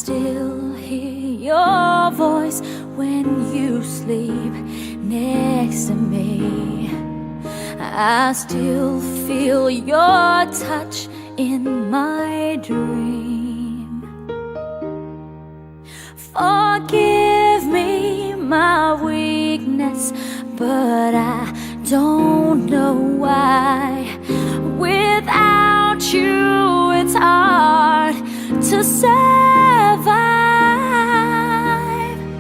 still hear your voice when you sleep next to me. I still feel your touch in my dream. Forgive me my weakness, but I don't know why. Without you, it's hard to survive.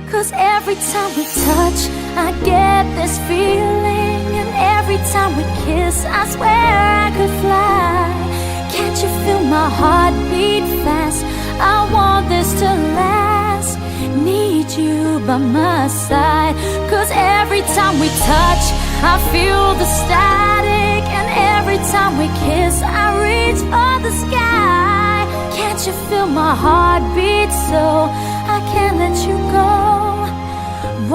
'Cause every time we touch, I get this feeling. And every time we kiss, I swear I could fly. Can't you feel my heart beat fast? I want this to last. Need you by my side. 'Cause every time we touch, I feel the static. And every time we kiss, I reach for the sky. Can't you feel my heart beat so I can't let you go?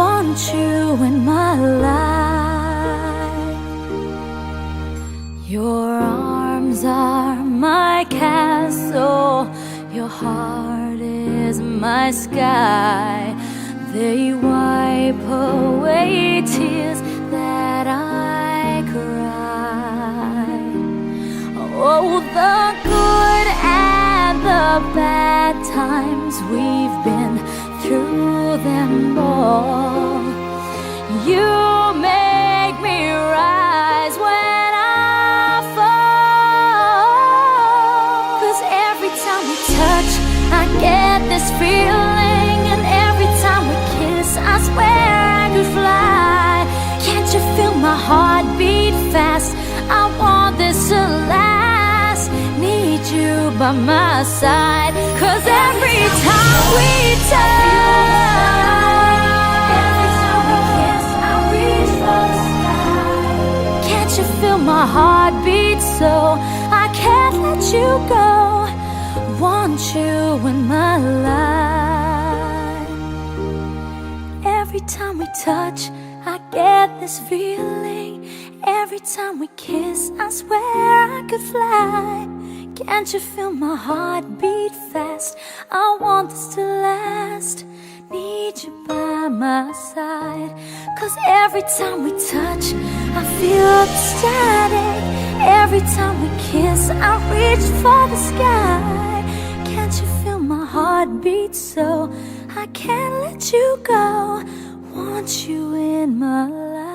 Want you in my life. Your arms are my castle. Your heart is my sky. They wipe away tears that I cry. Oh, the good and the bad times, we've been through them all. You make me rise when I fall. 'Cause every time we touch, I get this feeling. And every time we kiss, I swear I could fly. Can't you feel my heart beat fast? I want this to last. Need you by my side. 'Cause every time we touch, every time we kiss, I reach for the sky. Can't you feel my heart beat so I can't let you go? Want you in my life. Every time we touch, I get this feeling. Every time we kiss, I swear I could fly. Can't you feel my heart beat fast? I want this to last. Need you by my side. 'Cause every time we touch, I feel the static. Every time we kiss, I reach for the sky. Can't you feel my heart beat so I can't let you go? Want you in my life.